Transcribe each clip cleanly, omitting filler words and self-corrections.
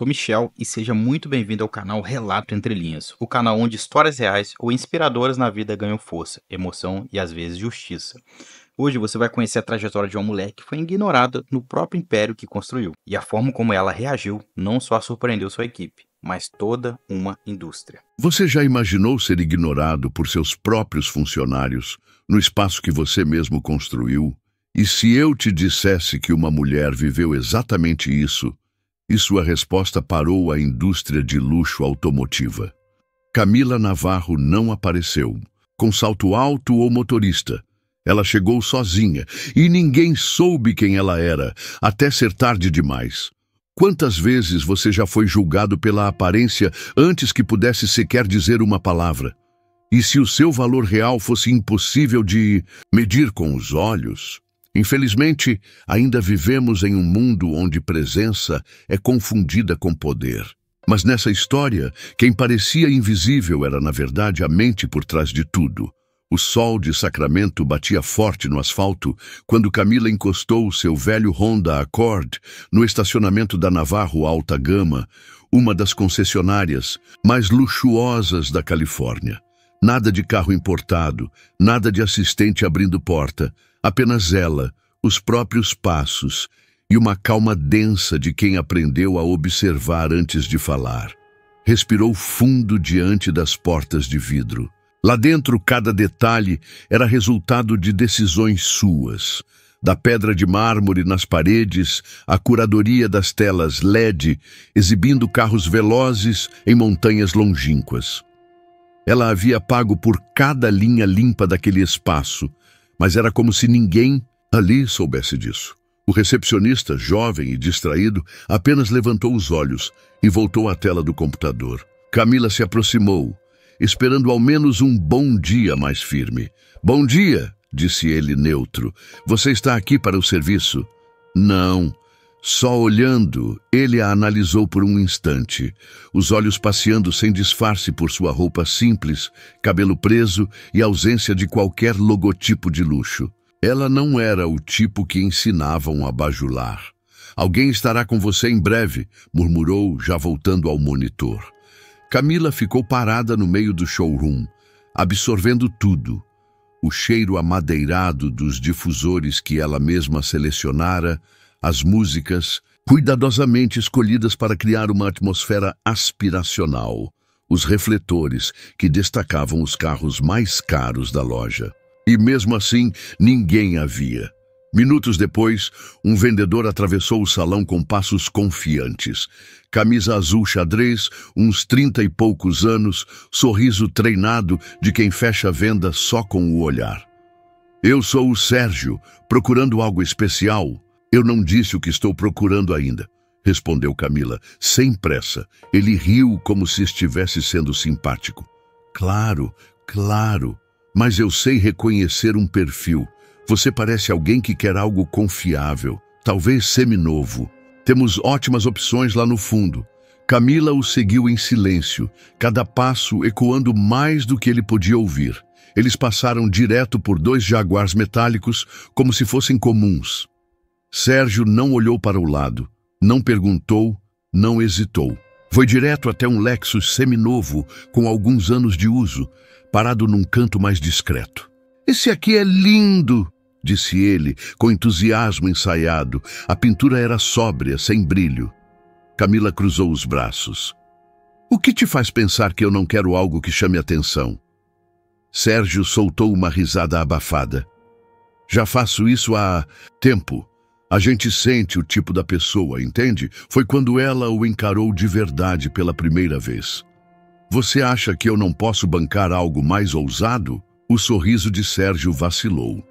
sou Michel e seja muito bem-vindo ao canal Relato Entre Linhas, o canal onde histórias reais ou inspiradoras na vida ganham força, emoção e às vezes justiça. Hoje você vai conhecer a trajetória de uma mulher que foi ignorada no próprio império que construiu, e a forma como ela reagiu não só surpreendeu sua equipe, mas toda uma indústria. Você já imaginou ser ignorado por seus próprios funcionários no espaço que você mesmo construiu? E se eu te dissesse que uma mulher viveu exatamente isso, e sua resposta parou a indústria de luxo automotiva? Camila Navarro não apareceu, com salto alto ou motorista. Ela chegou sozinha, e ninguém soube quem ela era, até ser tarde demais. Quantas vezes você já foi julgado pela aparência antes que pudesse sequer dizer uma palavra? E se o seu valor real fosse impossível de medir com os olhos? Infelizmente, ainda vivemos em um mundo onde presença é confundida com poder. Mas nessa história, quem parecia invisível era, na verdade, a mente por trás de tudo. O sol de Sacramento batia forte no asfalto quando Camila encostou o seu velho Honda Accord no estacionamento da Navarro Alta Gama, uma das concessionárias mais luxuosas da Califórnia. Nada de carro importado, nada de assistente abrindo porta, apenas ela, os próprios passos e uma calma densa de quem aprendeu a observar antes de falar. Respirou fundo diante das portas de vidro. Lá dentro, cada detalhe era resultado de decisões suas. Da pedra de mármore nas paredes, à curadoria das telas LED, exibindo carros velozes em montanhas longínquas. Ela havia pago por cada linha limpa daquele espaço, mas era como se ninguém ali soubesse disso. O recepcionista, jovem e distraído, apenas levantou os olhos e voltou à tela do computador. Camila se aproximou, esperando ao menos um bom dia mais firme. "Bom dia", disse ele neutro. "Você está aqui para o serviço?" "Não." Só olhando, ele a analisou por um instante, os olhos passeando sem disfarce por sua roupa simples, cabelo preso e ausência de qualquer logotipo de luxo. Ela não era o tipo que ensinavam a bajular. "Alguém estará com você em breve", murmurou, já voltando ao monitor. Camila ficou parada no meio do showroom, absorvendo tudo. O cheiro amadeirado dos difusores que ela mesma selecionara, as músicas, cuidadosamente escolhidas para criar uma atmosfera aspiracional, os refletores que destacavam os carros mais caros da loja. E mesmo assim, ninguém a via. Minutos depois, um vendedor atravessou o salão com passos confiantes. Camisa azul xadrez, uns 30 e poucos anos, sorriso treinado de quem fecha a venda só com o olhar. "Eu sou o Sérgio, procurando algo especial." "Eu não disse o que estou procurando ainda", respondeu Camila, sem pressa. Ele riu como se estivesse sendo simpático. Claro, mas eu sei reconhecer um perfil. Você parece alguém que quer algo confiável, talvez seminovo. Temos ótimas opções lá no fundo." Camila o seguiu em silêncio, cada passo ecoando mais do que ele podia ouvir. Eles passaram direto por 2 Jaguars metálicos, como se fossem comuns. Sérgio não olhou para o lado, não perguntou, não hesitou. Foi direto até um Lexus seminovo, com alguns anos de uso, parado num canto mais discreto. "Esse aqui é lindo", disse ele, com entusiasmo ensaiado. A pintura era sóbria, sem brilho. Camila cruzou os braços. "O que te faz pensar que eu não quero algo que chame atenção?" Sérgio soltou uma risada abafada. "Já faço isso há tempo. A gente sente o tipo da pessoa, entende? Foi quando ela o encarou de verdade pela primeira vez." "Você acha que eu não posso bancar algo mais ousado?" O sorriso de Sérgio vacilou.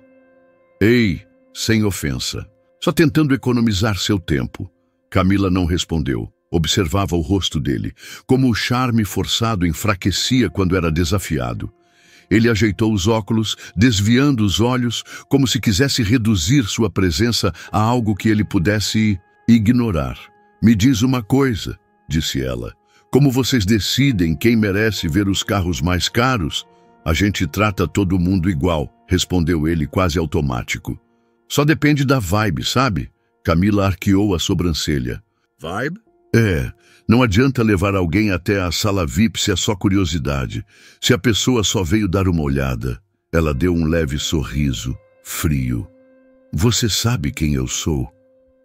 "Ei, sem ofensa. Só tentando economizar seu tempo." Camila não respondeu. Observava o rosto dele, como o charme forçado enfraquecia quando era desafiado. Ele ajeitou os óculos, desviando os olhos, como se quisesse reduzir sua presença a algo que ele pudesse ignorar. "Me diz uma coisa", disse ela. "Como vocês decidem quem merece ver os carros mais caros?" "A gente trata todo mundo igual", respondeu ele quase automático. "Só depende da vibe, sabe?" Camila arqueou a sobrancelha. "Vibe?" Não adianta levar alguém até a sala VIP se é só curiosidade. Se a pessoa só veio dar uma olhada. Ela deu um leve sorriso, frio. Você sabe quem eu sou?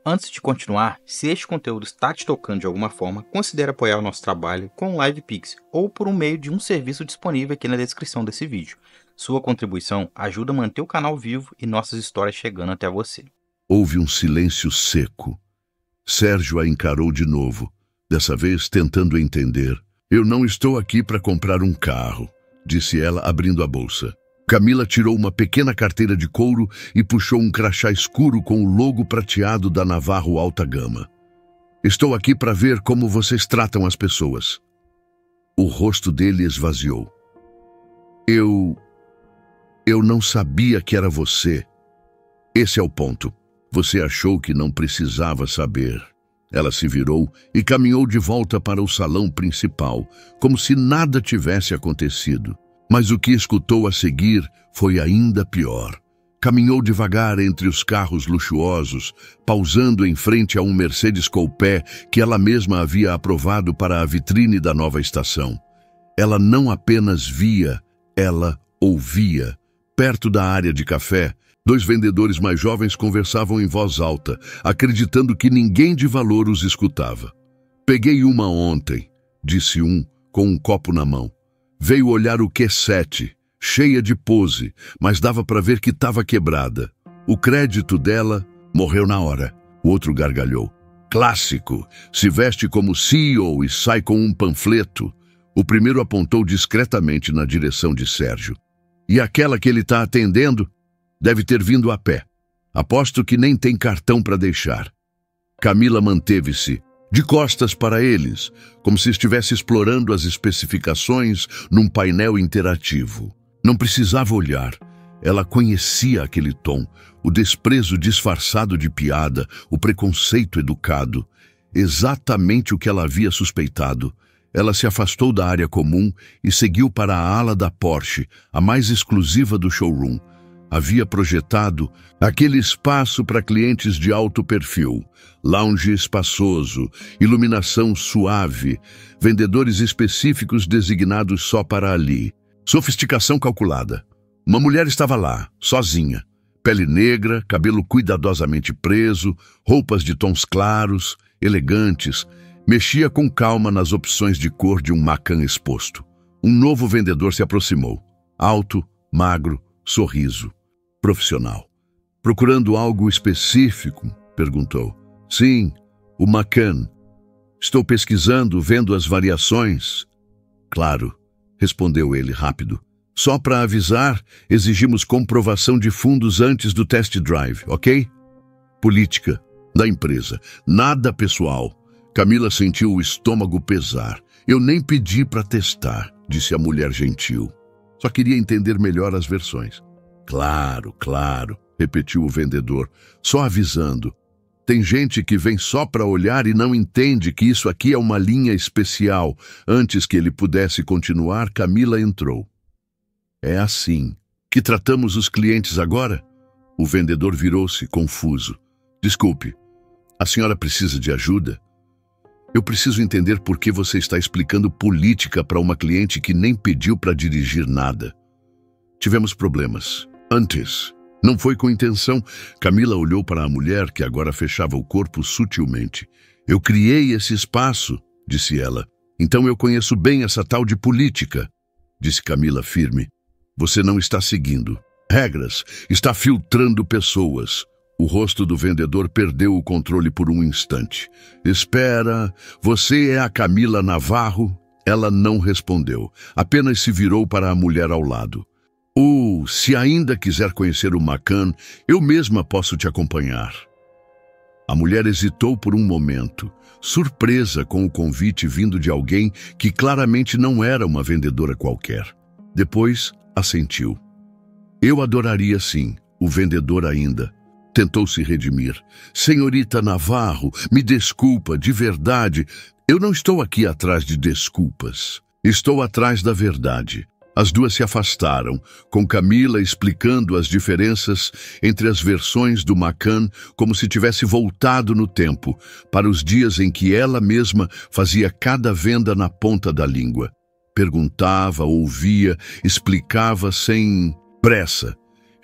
Antes de continuar, se este conteúdo está te tocando de alguma forma, considere apoiar o nosso trabalho com o LivePix ou por meio de um serviço disponível aqui na descrição desse vídeo. Sua contribuição ajuda a manter o canal vivo e nossas histórias chegando até você. Houve um silêncio seco. Sérgio a encarou de novo, dessa vez tentando entender. Eu não estou aqui para comprar um carro, disse ela abrindo a bolsa. Camila tirou uma pequena carteira de couro e puxou um crachá escuro com o logo prateado da Navarro Alta Gama. Estou aqui para ver como vocês tratam as pessoas. O rosto dele esvaziou. Eu não sabia que era você. Esse é o ponto. Você achou que não precisava saber. Ela se virou e caminhou de volta para o salão principal, como se nada tivesse acontecido. Mas o que escutou a seguir foi ainda pior. Caminhou devagar entre os carros luxuosos, pausando em frente a um Mercedes Coupé que ela mesma havia aprovado para a vitrine da nova estação. Ela não apenas via, ela ouvia. Perto da área de café, 2 vendedores mais jovens conversavam em voz alta, acreditando que ninguém de valor os escutava. Peguei uma ontem, disse um, com um copo na mão. Veio olhar o Q7, cheia de pose, mas dava para ver que estava quebrada. O crédito dela morreu na hora. O outro gargalhou. Clássico, se veste como CEO e sai com um panfleto. O primeiro apontou discretamente na direção de Sérgio. E aquela que ele está atendendo deve ter vindo a pé. Aposto que nem tem cartão para deixar. Camila manteve-se, de costas para eles, como se estivesse explorando as especificações num painel interativo. Não precisava olhar. Ela conhecia aquele tom, o desprezo disfarçado de piada, o preconceito educado. Exatamente o que ela havia suspeitado. Ela se afastou da área comum e seguiu para a ala da Porsche, a mais exclusiva do showroom. Havia projetado aquele espaço para clientes de alto perfil, lounge espaçoso, iluminação suave, vendedores específicos designados só para ali. Sofisticação calculada. Uma mulher estava lá, sozinha. Pele negra, cabelo cuidadosamente preso, roupas de tons claros, elegantes. Mexia com calma nas opções de cor de um Macan exposto. Um novo vendedor se aproximou. Alto, magro, sorriso. Profissional. Procurando algo específico? Perguntou. Sim, o Macan. Estou pesquisando, vendo as variações. Claro, respondeu ele rápido. Só para avisar, exigimos comprovação de fundos antes do test drive, ok? Política da empresa. Nada pessoal. Camila sentiu o estômago pesar. Eu nem pedi para testar, disse a mulher gentil. Só queria entender melhor as versões. Claro, repetiu o vendedor, só avisando. Tem gente que vem só para olhar e não entende que isso aqui é uma linha especial. Antes que ele pudesse continuar, Camila entrou. É assim que tratamos os clientes agora? O vendedor virou-se, confuso. Desculpe, a senhora precisa de ajuda? Eu preciso entender por que você está explicando política para uma cliente que nem pediu para dirigir nada. Tivemos problemas. Antes. Não foi com intenção. Camila olhou para a mulher que agora fechava o corpo sutilmente. Eu criei esse espaço, disse ela. Então eu conheço bem essa tal de política, disse Camila firme. Você não está seguindo regras, está filtrando pessoas. O rosto do vendedor perdeu o controle por um instante. Espera, você é a Camila Navarro? Ela não respondeu, apenas se virou para a mulher ao lado. Se ainda quiser conhecer o Macan, eu mesma posso te acompanhar. A mulher hesitou por um momento, surpresa com o convite vindo de alguém que claramente não era uma vendedora qualquer. Depois, assentiu. Eu adoraria sim, o vendedor ainda. Tentou se redimir. Senhorita Navarro, me desculpa, de verdade. Eu não estou aqui atrás de desculpas. Estou atrás da verdade. As duas se afastaram, com Camila explicando as diferenças entre as versões do Macan como se tivesse voltado no tempo, para os dias em que ela mesma fazia cada venda na ponta da língua. Perguntava, ouvia, explicava sem pressa.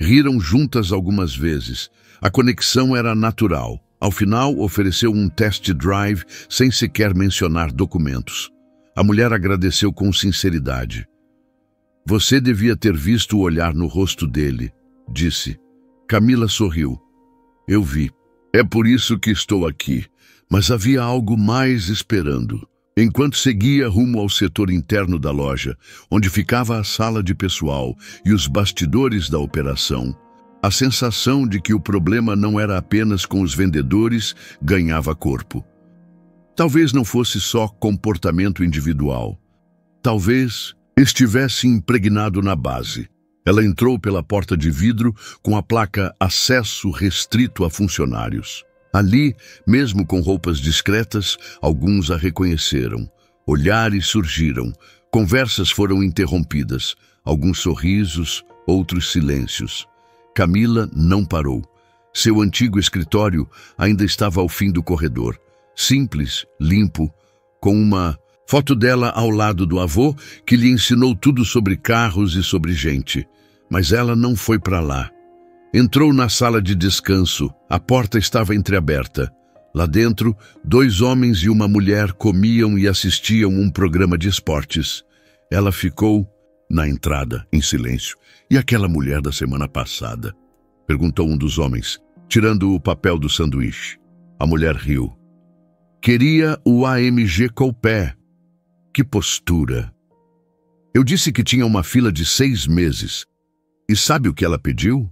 Riram juntas algumas vezes. A conexão era natural. Ao final, ofereceu um test drive sem sequer mencionar documentos. A mulher agradeceu com sinceridade. Você devia ter visto o olhar no rosto dele, disse. Camila sorriu. Eu vi. É por isso que estou aqui. Mas havia algo mais esperando. Enquanto seguia rumo ao setor interno da loja, onde ficava a sala de pessoal e os bastidores da operação, a sensação de que o problema não era apenas com os vendedores ganhava corpo. Talvez não fosse só comportamento individual. Talvez estivesse impregnado na base. Ela entrou pela porta de vidro com a placa Acesso Restrito a Funcionários. Ali, mesmo com roupas discretas, alguns a reconheceram. Olhares surgiram, conversas foram interrompidas, alguns sorrisos, outros silêncios. Camila não parou. Seu antigo escritório ainda estava ao fim do corredor. Simples, limpo, com uma foto dela ao lado do avô, que lhe ensinou tudo sobre carros e sobre gente. Mas ela não foi para lá. Entrou na sala de descanso. A porta estava entreaberta. Lá dentro, 2 homens e uma mulher comiam e assistiam um programa de esportes. Ela ficou na entrada, em silêncio. E aquela mulher da semana passada? Perguntou um dos homens, tirando o papel do sanduíche. A mulher riu. Queria o AMG Coupé. Que postura! Eu disse que tinha uma fila de 6 meses. E sabe o que ela pediu?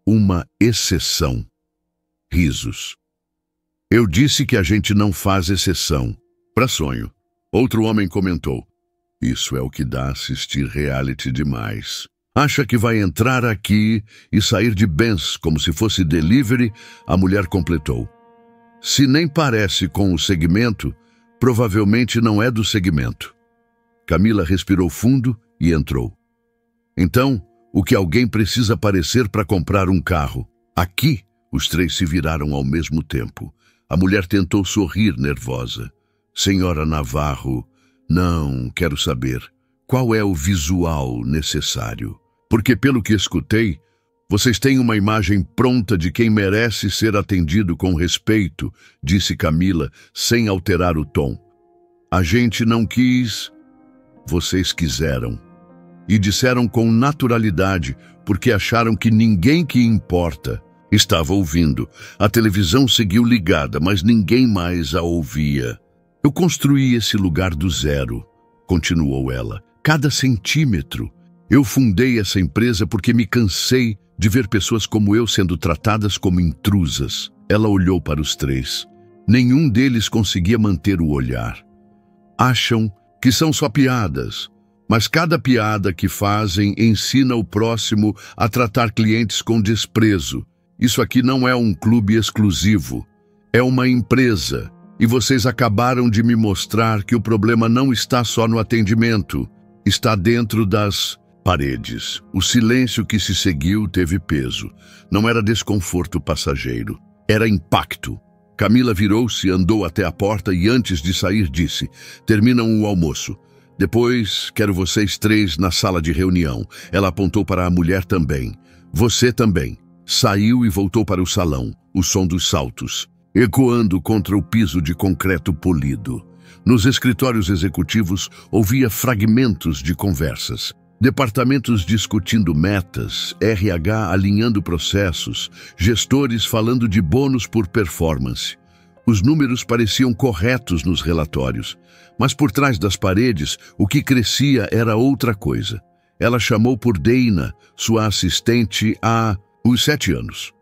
Uma exceção. Risos. Eu disse que a gente não faz exceção. Para sonho. Outro homem comentou. Isso é o que dá assistir reality demais. Acha que vai entrar aqui e sair de Benz como se fosse delivery? A mulher completou. Se nem parece com o segmento, provavelmente não é do segmento. Camila respirou fundo e entrou. Então, o que alguém precisa parecer para comprar um carro? Aqui, os 3 se viraram ao mesmo tempo. A mulher tentou sorrir nervosa. Senhora Navarro, não, quero saber. Qual é o visual necessário? Porque, pelo que escutei, vocês têm uma imagem pronta de quem merece ser atendido com respeito, disse Camila, sem alterar o tom. A gente não quis, vocês quiseram. E disseram com naturalidade, porque acharam que ninguém que importa estava ouvindo. A televisão seguiu ligada, mas ninguém mais a ouvia. Eu construí esse lugar do zero, continuou ela. Cada centímetro. Eu fundei essa empresa porque me cansei de ver pessoas como eu sendo tratadas como intrusas. Ela olhou para os 3. Nenhum deles conseguia manter o olhar. Acham que são só piadas, mas cada piada que fazem ensina o próximo a tratar clientes com desprezo. Isso aqui não é um clube exclusivo, é uma empresa. E vocês acabaram de me mostrar que o problema não está só no atendimento, está dentro das paredes. O silêncio que se seguiu teve peso. Não era desconforto passageiro, era impacto. Camila virou-se, andou até a porta e antes de sair disse, terminam o almoço. Depois, quero vocês 3 na sala de reunião. Ela apontou para a mulher também. Você também. Saiu e voltou para o salão, o som dos saltos, ecoando contra o piso de concreto polido. Nos escritórios executivos, ouvia fragmentos de conversas. Departamentos discutindo metas, RH alinhando processos, gestores falando de bônus por performance. Os números pareciam corretos nos relatórios, mas por trás das paredes, o que crescia era outra coisa. Ela chamou por Deina, sua assistente, há uns 7 anos.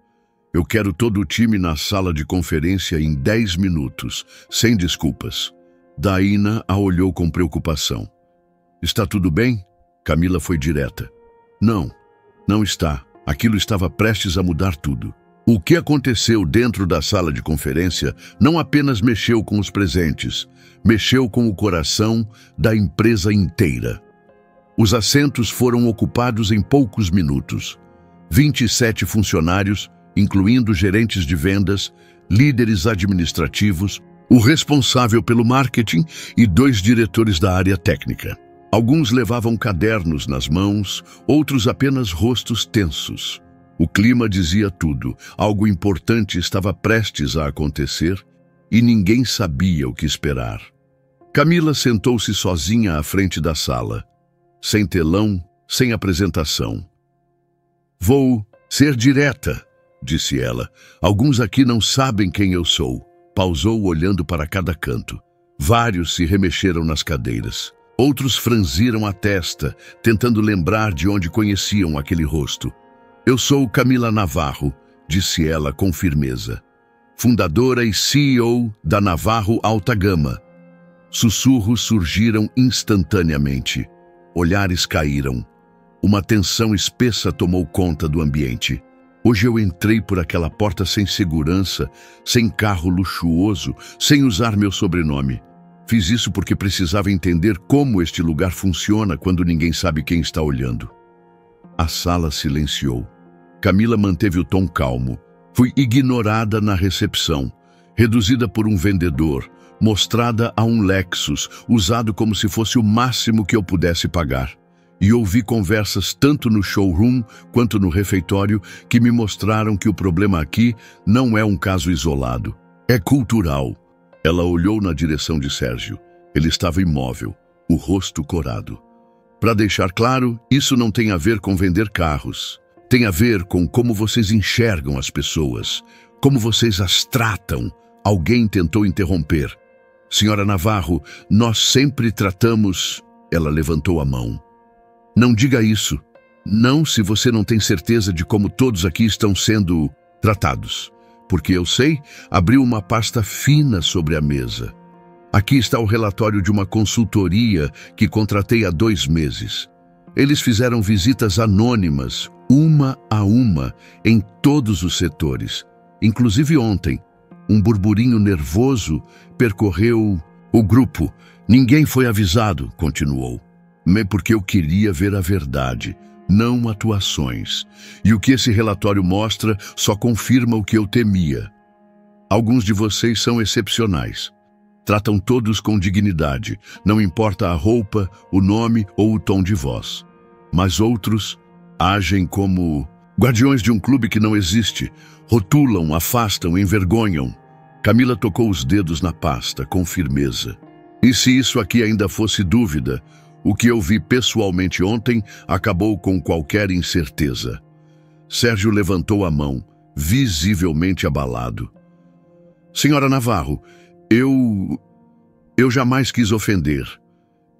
Eu quero todo o time na sala de conferência em 10 minutos, sem desculpas. Daina a olhou com preocupação. Está tudo bem? Camila foi direta. Não, não está. Aquilo estava prestes a mudar tudo. O que aconteceu dentro da sala de conferência não apenas mexeu com os presentes, mexeu com o coração da empresa inteira. Os assentos foram ocupados em poucos minutos. 27 funcionários, incluindo gerentes de vendas, líderes administrativos, o responsável pelo marketing e 2 diretores da área técnica. Alguns levavam cadernos nas mãos, outros apenas rostos tensos. O clima dizia tudo. Algo importante estava prestes a acontecer e ninguém sabia o que esperar. Camila sentou-se sozinha à frente da sala, sem telão, sem apresentação. "Vou ser direta", disse ela. "Alguns aqui não sabem quem eu sou." Pausou olhando para cada canto. Vários se remexeram nas cadeiras. Outros franziram a testa, tentando lembrar de onde conheciam aquele rosto. "Eu sou Camila Navarro", disse ela com firmeza. "Fundadora e CEO da Navarro Alta Gama." Sussurros surgiram instantaneamente. Olhares caíram. Uma tensão espessa tomou conta do ambiente. Hoje eu entrei por aquela porta sem segurança, sem carro luxuoso, sem usar meu sobrenome. Fiz isso porque precisava entender como este lugar funciona quando ninguém sabe quem está olhando. A sala silenciou. Camila manteve o tom calmo. Fui ignorada na recepção, reduzida por um vendedor, mostrada a um Lexus, usado como se fosse o máximo que eu pudesse pagar. E ouvi conversas tanto no showroom quanto no refeitório que me mostraram que o problema aqui não é um caso isolado. É cultural. Ela olhou na direção de Sérgio. Ele estava imóvel, o rosto corado. "Para deixar claro, isso não tem a ver com vender carros. Tem a ver com como vocês enxergam as pessoas, como vocês as tratam." Alguém tentou interromper. "Senhora Navarro, nós sempre tratamos..." Ela levantou a mão. "Não diga isso. Não, se você não tem certeza de como todos aqui estão sendo tratados. Porque eu sei, abriu uma pasta fina sobre a mesa. Aqui está o relatório de uma consultoria que contratei há 2 meses. Eles fizeram visitas anônimas, uma a uma, em todos os setores. Inclusive ontem, um burburinho nervoso percorreu o grupo. Ninguém foi avisado", continuou. "Porque eu queria ver a verdade, não atuações. E o que esse relatório mostra só confirma o que eu temia. Alguns de vocês são excepcionais. Tratam todos com dignidade, não importa a roupa, o nome ou o tom de voz. Mas outros agem como guardiões de um clube que não existe. Rotulam, afastam, envergonham." Camila tocou os dedos na pasta, com firmeza. "E se isso aqui ainda fosse dúvida, o que eu vi pessoalmente ontem acabou com qualquer incerteza." Sérgio levantou a mão, visivelmente abalado. "Senhora Navarro, eu jamais quis ofender.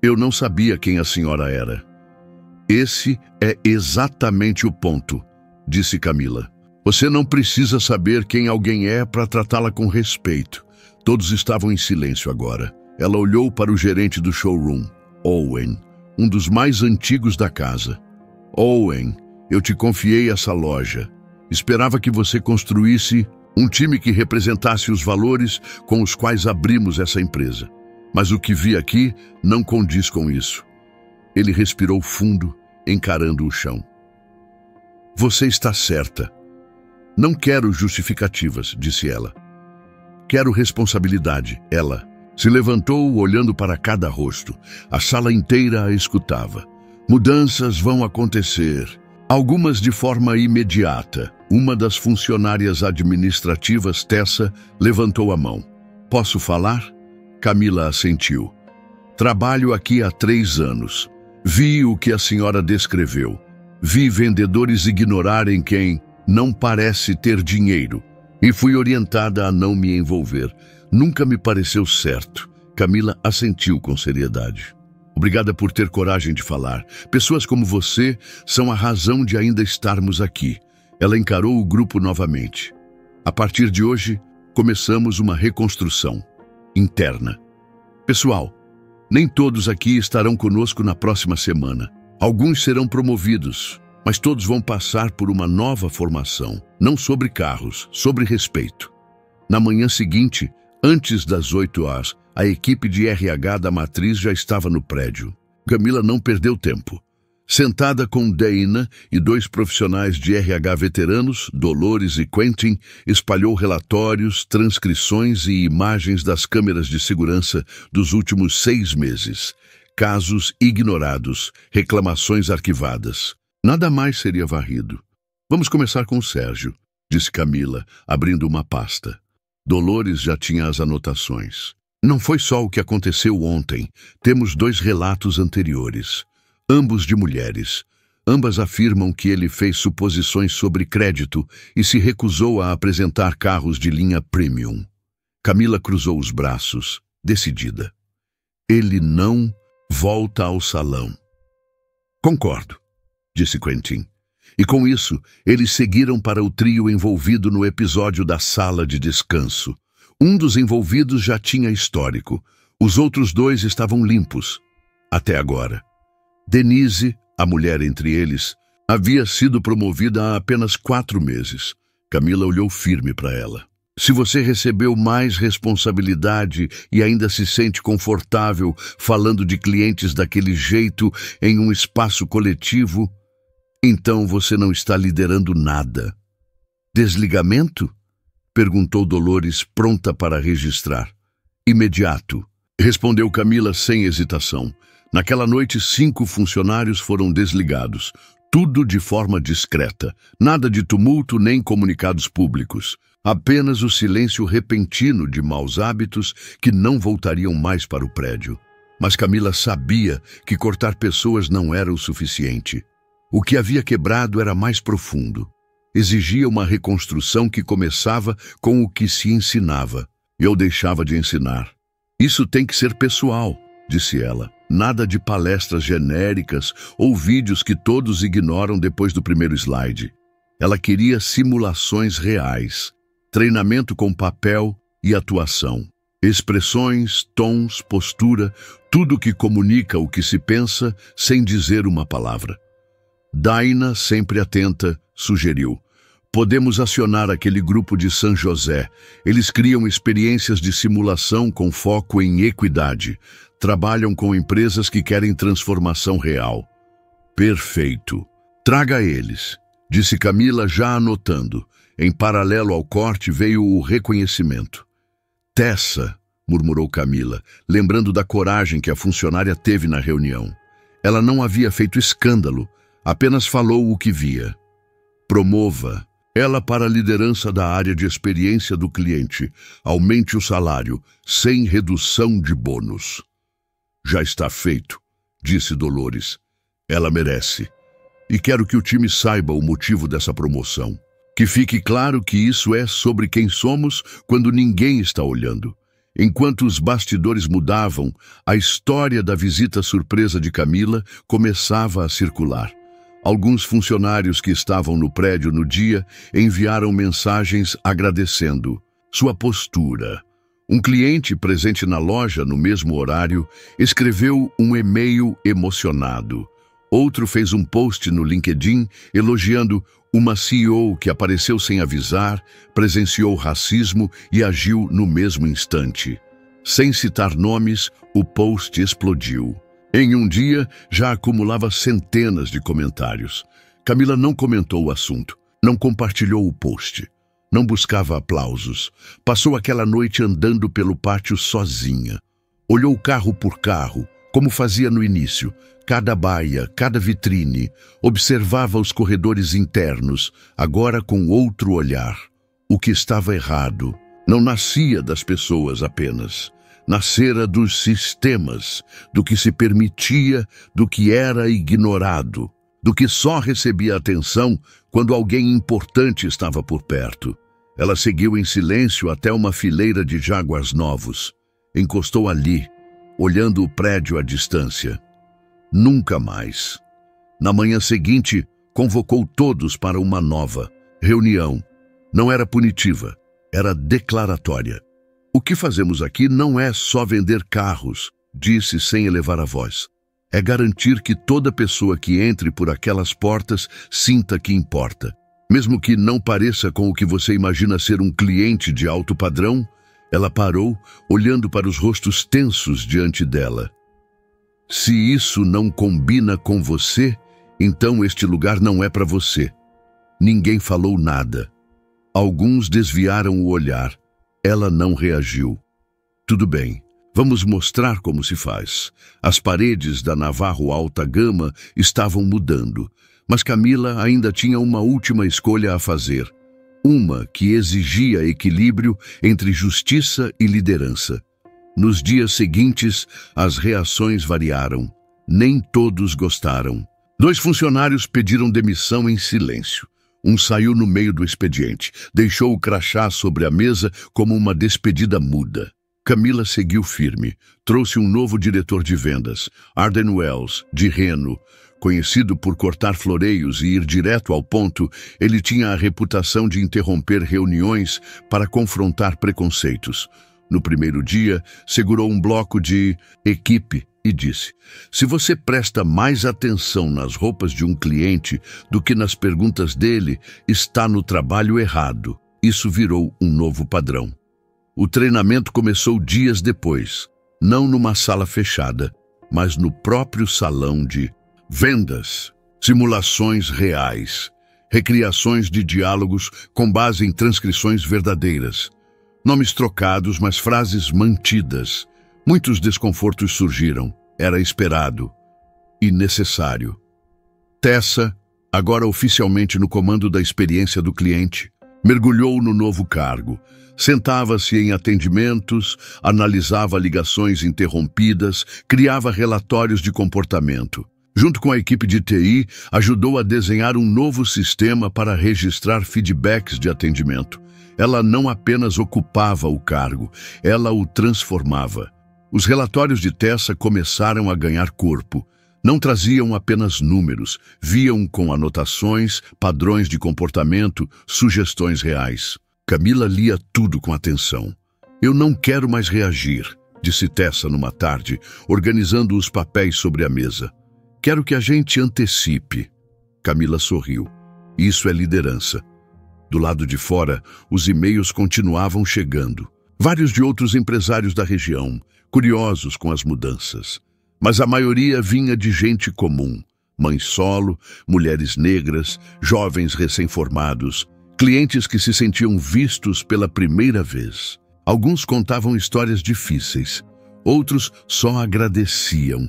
Eu não sabia quem a senhora era." "Esse é exatamente o ponto", disse Camila. "Você não precisa saber quem alguém é para tratá-la com respeito." Todos estavam em silêncio agora. Ela olhou para o gerente do showroom, Owen, um dos mais antigos da casa. "Owen, eu te confiei essa loja. Esperava que você construísse um time que representasse os valores com os quais abrimos essa empresa. Mas o que vi aqui não condiz com isso." Ele respirou fundo, encarando o chão. "Você está certa. Não quero justificativas", disse ela. "Quero responsabilidade." Ela se levantou, olhando para cada rosto. A sala inteira a escutava. "Mudanças vão acontecer, algumas de forma imediata." Uma das funcionárias administrativas, Tessa, levantou a mão. "Posso falar?" Camila assentiu. "Trabalho aqui há 3 anos. Vi o que a senhora descreveu. Vi vendedores ignorarem quem não parece ter dinheiro. E fui orientada a não me envolver. Nunca me pareceu certo." Camila assentiu com seriedade. "Obrigada por ter coragem de falar. Pessoas como você são a razão de ainda estarmos aqui." Ela encarou o grupo novamente. "A partir de hoje, começamos uma reconstrução interna. Pessoal, nem todos aqui estarão conosco na próxima semana. Alguns serão promovidos, mas todos vão passar por uma nova formação, não sobre carros, sobre respeito." Na manhã seguinte, antes das 8 horas, a equipe de RH da matriz já estava no prédio. Camila não perdeu tempo. Sentada com Dana e 2 profissionais de RH veteranos, Dolores e Quentin, espalhou relatórios, transcrições e imagens das câmeras de segurança dos últimos 6 meses. Casos ignorados, reclamações arquivadas. Nada mais seria varrido. Vamos começar com o Sérgio, disse Camila, abrindo uma pasta. Dolores já tinha as anotações. Não foi só o que aconteceu ontem. Temos 2 relatos anteriores. Ambos de mulheres. Ambas afirmam que ele fez suposições sobre crédito e se recusou a apresentar carros de linha premium. Camila cruzou os braços, decidida. Ele não volta ao salão. Concordo, disse Quentin. E com isso, eles seguiram para o trio envolvido no episódio da sala de descanso. Um dos envolvidos já tinha histórico. Os outros 2 estavam limpos. Até agora. Denise, a mulher entre eles, havia sido promovida há apenas 4 meses. Camila olhou firme para ela. Se você recebeu mais responsabilidade e ainda se sente confortável falando de clientes daquele jeito em um espaço coletivo, então você não está liderando nada. Desligamento? Perguntou Dolores, pronta para registrar. Imediato, respondeu Camila sem hesitação. Naquela noite, 5 funcionários foram desligados. Tudo de forma discreta. Nada de tumulto nem comunicados públicos. Apenas o silêncio repentino de maus hábitos que não voltariam mais para o prédio. Mas Camila sabia que cortar pessoas não era o suficiente. O que havia quebrado era mais profundo. Exigia uma reconstrução que começava com o que se ensinava. Eu deixava de ensinar. Isso tem que ser pessoal, disse ela. Nada de palestras genéricas ou vídeos que todos ignoram depois do primeiro slide. Ela queria simulações reais, treinamento com papel e atuação. Expressões, tons, postura, tudo que comunica o que se pensa sem dizer uma palavra. Daina, sempre atenta, sugeriu. Podemos acionar aquele grupo de São José. Eles criam experiências de simulação com foco em equidade. Trabalham com empresas que querem transformação real. Perfeito. Traga eles, disse Camila, já anotando. Em paralelo ao corte veio o reconhecimento. Tessa, murmurou Camila, lembrando da coragem que a funcionária teve na reunião. Ela não havia feito escândalo, apenas falou o que via. Promova ela para a liderança da área de experiência do cliente. Aumente o salário, sem redução de bônus. Já está feito, disse Dolores. Ela merece. E quero que o time saiba o motivo dessa promoção. Que fique claro que isso é sobre quem somos quando ninguém está olhando. Enquanto os bastidores mudavam, a história da visita surpresa de Camila começava a circular. Alguns funcionários que estavam no prédio no dia enviaram mensagens agradecendo sua postura. Um cliente presente na loja no mesmo horário escreveu um e-mail emocionado. Outro fez um post no LinkedIn elogiando uma CEO que apareceu sem avisar, presenciou racismo e agiu no mesmo instante. Sem citar nomes, o post explodiu. Em um dia, já acumulava centenas de comentários. Camila não comentou o assunto, não compartilhou o post, não buscava aplausos. Passou aquela noite andando pelo pátio sozinha. Olhou carro por carro, como fazia no início, cada baia, cada vitrine. Observava os corredores internos, agora com outro olhar. O que estava errado não nascia das pessoas apenas. Nascera dos sistemas, do que se permitia, do que era ignorado, do que só recebia atenção quando alguém importante estava por perto. Ela seguiu em silêncio até uma fileira de Jaguars novos. Encostou ali, olhando o prédio à distância. Nunca mais. Na manhã seguinte, convocou todos para uma nova reunião. Não era punitiva, era declaratória. O que fazemos aqui não é só vender carros, disse sem elevar a voz. É garantir que toda pessoa que entre por aquelas portas sinta que importa. Mesmo que não pareça com o que você imagina ser um cliente de alto padrão, ela parou, olhando para os rostos tensos diante dela. Se isso não combina com você, Então este lugar não é para você. Ninguém falou nada. Alguns desviaram o olhar. Ela não reagiu. Tudo bem, vamos mostrar como se faz. As paredes da Navarro Alta Gama estavam mudando, mas Camila ainda tinha uma última escolha a fazer. Uma que exigia equilíbrio entre justiça e liderança. Nos dias seguintes, as reações variaram. Nem todos gostaram. 2 funcionários pediram demissão em silêncio. Um saiu no meio do expediente, deixou o crachá sobre a mesa como uma despedida muda. Camila seguiu firme. Trouxe um novo diretor de vendas, Arden Wells, de Reno. Conhecido por cortar floreios e ir direto ao ponto, ele tinha a reputação de interromper reuniões para confrontar preconceitos. No primeiro dia, segurou um bloco de equipe e disse: se você presta mais atenção nas roupas de um cliente do que nas perguntas dele, está no trabalho errado. Isso virou um novo padrão. O treinamento começou dias depois, não numa sala fechada, mas no próprio salão de vendas. Simulações reais, recriações de diálogos com base em transcrições verdadeiras. Nomes trocados, mas frases mantidas. Muitos desconfortos surgiram. Era esperado e necessário. Tessa, agora oficialmente no comando da experiência do cliente, mergulhou no novo cargo. Sentava-se em atendimentos, analisava ligações interrompidas, criava relatórios de comportamento. Junto com a equipe de TI, ajudou a desenhar um novo sistema para registrar feedbacks de atendimento. Ela não apenas ocupava o cargo, ela o transformava. Os relatórios de Tessa começaram a ganhar corpo. Não traziam apenas números, viam com anotações, padrões de comportamento, sugestões reais. Camila lia tudo com atenção. Eu não quero mais reagir, disse Tessa numa tarde, organizando os papéis sobre a mesa. Quero que a gente antecipe. Camila sorriu. Isso é liderança. Do lado de fora, os e-mails continuavam chegando. Vários de outros empresários da região, curiosos com as mudanças. Mas a maioria vinha de gente comum. Mães solo, mulheres negras, jovens recém-formados, clientes que se sentiam vistos pela primeira vez. Alguns contavam histórias difíceis, outros só agradeciam.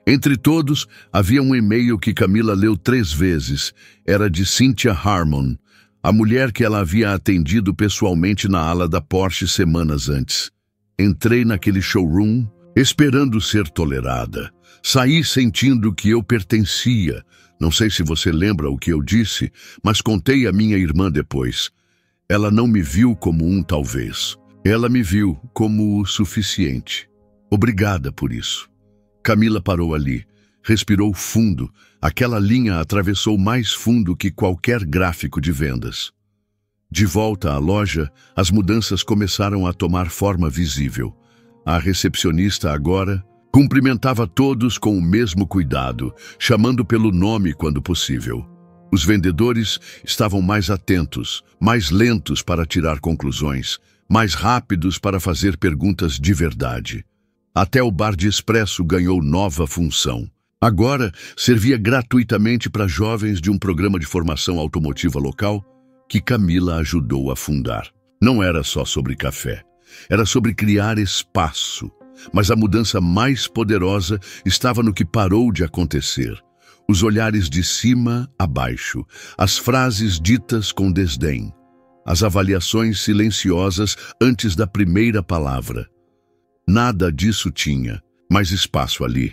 Entre todos, havia um e-mail que Camila leu 3 vezes. Era de Cynthia Harmon, a mulher que ela havia atendido pessoalmente na ala da Porsche semanas antes. Entrei naquele showroom esperando ser tolerada. Saí sentindo que eu pertencia. Não sei se você lembra o que eu disse, mas contei à minha irmã depois. Ela não me viu como um talvez. Ela me viu como o suficiente. Obrigada por isso. Camila parou ali, respirou fundo. Aquela linha atravessou mais fundo que qualquer gráfico de vendas. De volta à loja, as mudanças começaram a tomar forma visível. A recepcionista agora cumprimentava todos com o mesmo cuidado, chamando pelo nome quando possível. Os vendedores estavam mais atentos, mais lentos para tirar conclusões, mais rápidos para fazer perguntas de verdade. Até o bar de expresso ganhou nova função. Agora, servia gratuitamente para jovens de um programa de formação automotiva local que Camila ajudou a fundar. Não era só sobre café, era sobre criar espaço. Mas a mudança mais poderosa estava no que parou de acontecer. Os olhares de cima a baixo, as frases ditas com desdém, as avaliações silenciosas antes da primeira palavra. Nada disso tinha mais espaço ali.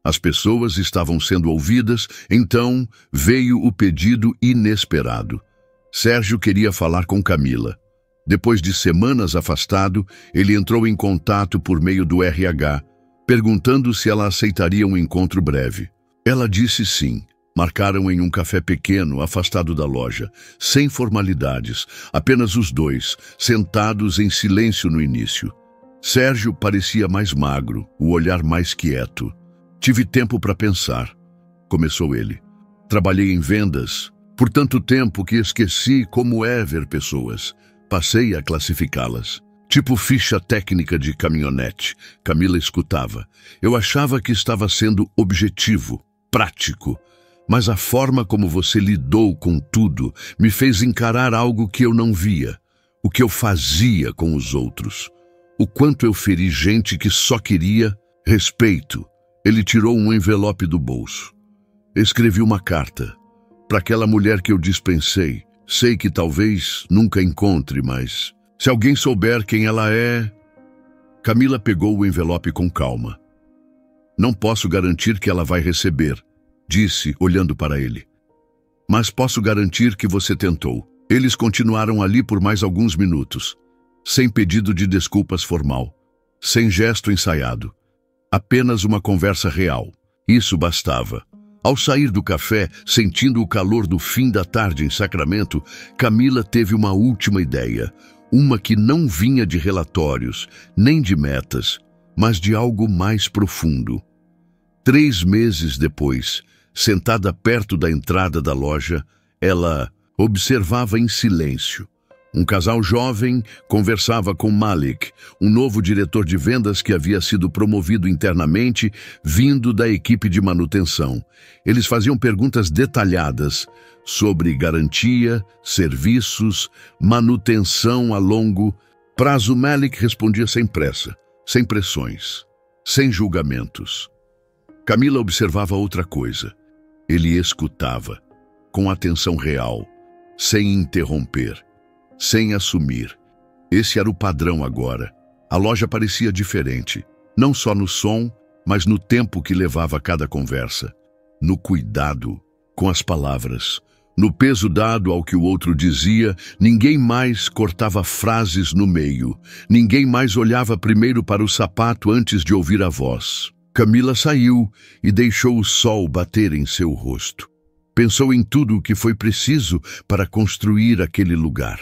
As pessoas estavam sendo ouvidas, então veio o pedido inesperado. Sérgio queria falar com Camila. Depois de semanas afastado, ele entrou em contato por meio do RH, perguntando se ela aceitaria um encontro breve. Ela disse sim. Marcaram em um café pequeno, afastado da loja, sem formalidades, apenas os dois, sentados em silêncio no início. Sérgio parecia mais magro, o olhar mais quieto. Tive tempo para pensar, começou ele. Trabalhei em vendas por tanto tempo que esqueci como é ver pessoas. Passei a classificá-las. Tipo ficha técnica de caminhonete. Camila escutava. Eu achava que estava sendo objetivo, prático. mas a forma como você lidou com tudo me fez encarar algo que eu não via, o que eu fazia com os outros. O quanto eu feri gente que só queria respeito. Ele tirou um envelope do bolso. Escrevi uma carta para aquela mulher que eu dispensei. Sei que talvez nunca encontre, mas se alguém souber quem ela é... Camila pegou o envelope com calma. Não posso garantir que ela vai receber, disse, olhando para ele. Mas posso garantir que você tentou. Eles continuaram ali por mais alguns minutos, sem pedido de desculpas formal, sem gesto ensaiado. Apenas uma conversa real. Isso bastava. Ao sair do café, sentindo o calor do fim da tarde em Sacramento, Camila teve uma última ideia. Uma que não vinha de relatórios, nem de metas, mas de algo mais profundo. 3 meses depois, sentada perto da entrada da loja, ela observava em silêncio. Um casal jovem conversava com Malik, um novo diretor de vendas que havia sido promovido internamente, vindo da equipe de manutenção. Eles faziam perguntas detalhadas sobre garantia, serviços, manutenção a longo prazo. Malik respondia sem pressa, sem pressões, sem julgamentos. Camila observava outra coisa. Ele escutava, com atenção real, sem interromper, sem assumir. Esse era o padrão agora. A loja parecia diferente, não só no som, mas no tempo que levava cada conversa, no cuidado com as palavras, no peso dado ao que o outro dizia. Ninguém mais cortava frases no meio, ninguém mais olhava primeiro para o sapato antes de ouvir a voz. Camila saiu e deixou o sol bater em seu rosto. Pensou em tudo o que foi preciso para construir aquele lugar.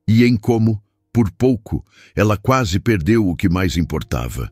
E em como, por pouco, ela quase perdeu o que mais importava.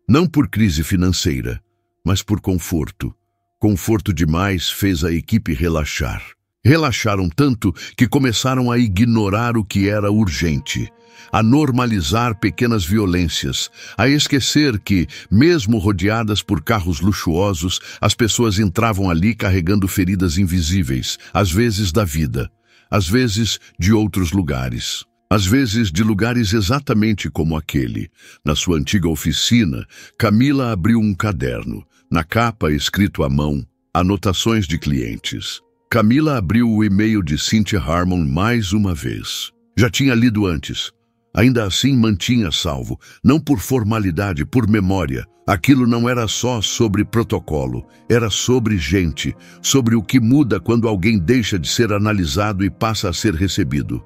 Não por crise financeira, mas por conforto. Conforto demais fez a equipe relaxar. Relaxaram tanto que começaram a ignorar o que era urgente, a normalizar pequenas violências, a esquecer que, mesmo rodeadas por carros luxuosos, as pessoas entravam ali carregando feridas invisíveis, às vezes da vida, às vezes de outros lugares. Às vezes de lugares exatamente como aquele. Na sua antiga oficina, Camila abriu um caderno. Na capa, escrito à mão, anotações de clientes. Camila abriu o e-mail de Cynthia Harmon mais uma vez. Já tinha lido antes. Ainda assim mantinha salvo, não por formalidade, por memória. Aquilo não era só sobre protocolo, era sobre gente, sobre o que muda quando alguém deixa de ser analisado e passa a ser recebido.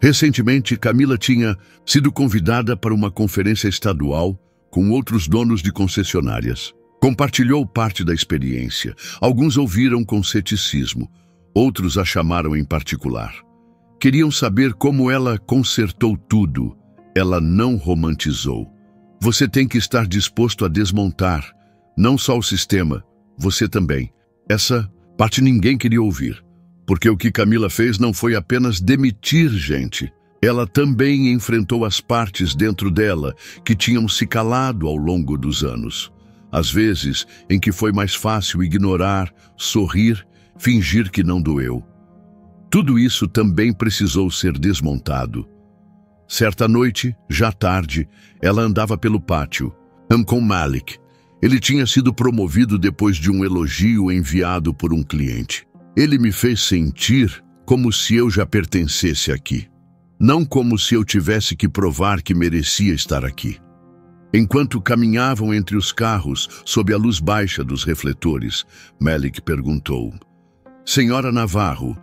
Recentemente, Camila tinha sido convidada para uma conferência estadual com outros donos de concessionárias. Compartilhou parte da experiência. Alguns ouviram com ceticismo, outros a chamaram em particular. Queriam saber como ela consertou tudo. Ela não romantizou. Você tem que estar disposto a desmontar, não só o sistema, você também. Essa parte ninguém queria ouvir. Porque o que Camila fez não foi apenas demitir gente. Ela também enfrentou as partes dentro dela que tinham se calado ao longo dos anos. Às vezes em que foi mais fácil ignorar, sorrir, fingir que não doeu. Tudo isso também precisou ser desmontado. Certa noite, já tarde, ela andava pelo pátio, com Malik. Ele tinha sido promovido depois de um elogio enviado por um cliente. Ele me fez sentir como se eu já pertencesse aqui, não como se eu tivesse que provar que merecia estar aqui. Enquanto caminhavam entre os carros, sob a luz baixa dos refletores, Malik perguntou: Senhora Navarro,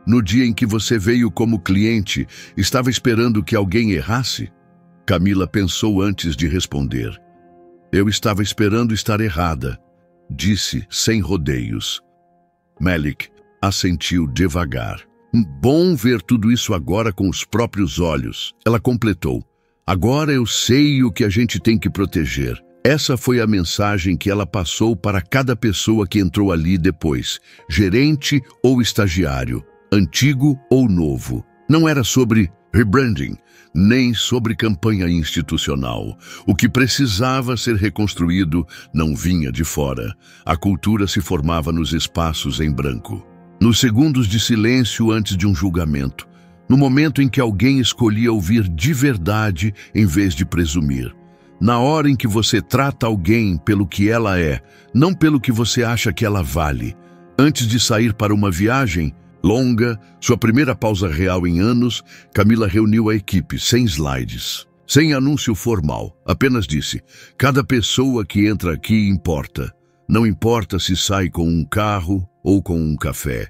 no dia em que você veio como cliente, estava esperando que alguém errasse? Camila pensou antes de responder. Eu estava esperando estar errada, disse sem rodeios. Malik assentiu devagar. Bom ver tudo isso agora com os próprios olhos. Ela completou. Agora eu sei o que a gente tem que proteger. Essa foi a mensagem que ela passou para cada pessoa que entrou ali depois, gerente ou estagiário, antigo ou novo. Não era sobre rebranding, nem sobre campanha institucional. O que precisava ser reconstruído não vinha de fora. A cultura se formava nos espaços em branco. Nos segundos de silêncio antes de um julgamento. No momento em que alguém escolhia ouvir de verdade em vez de presumir. Na hora em que você trata alguém pelo que ela é, não pelo que você acha que ela vale. Antes de sair para uma viagem longa, sua primeira pausa real em anos, Camila reuniu a equipe, sem slides, sem anúncio formal. Apenas disse: cada pessoa que entra aqui importa. Não importa se sai com um carro ou com um café.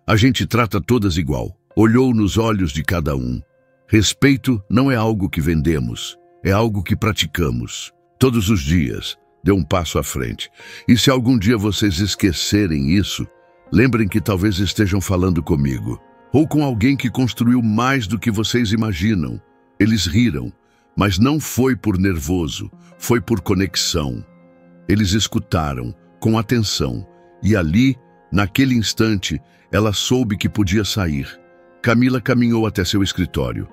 A gente trata todas igual. Olhou nos olhos de cada um. Respeito não é algo que vendemos, é algo que praticamos. Todos os dias, dê um passo à frente. E se algum dia vocês esquecerem isso, lembrem que talvez estejam falando comigo, ou com alguém que construiu mais do que vocês imaginam. Eles riram, mas não foi por nervoso, foi por conexão. Eles escutaram, com atenção, e ali, naquele instante, ela soube que podia sair. Camila caminhou até seu escritório.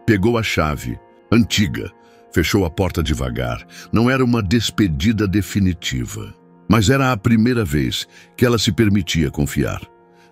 Pegou a chave, antiga, fechou a porta devagar. Não era uma despedida definitiva, mas era a primeira vez que ela se permitia confiar.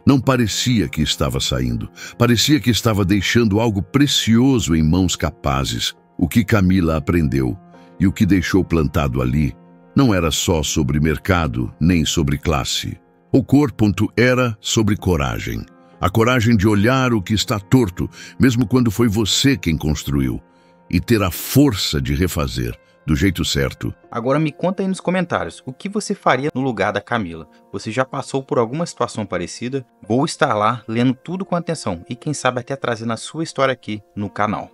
Não parecia que estava saindo, parecia que estava deixando algo precioso em mãos capazes. O que Camila aprendeu e o que deixou plantado ali não era só sobre mercado, nem sobre classe. O corpo era sobre coragem. A coragem de olhar o que está torto, mesmo quando foi você quem construiu, e ter a força de refazer do jeito certo. Agora me conta aí nos comentários, o que você faria no lugar da Camila? Você já passou por alguma situação parecida? Vou estar lá lendo tudo com atenção e quem sabe até trazendo a sua história aqui no canal.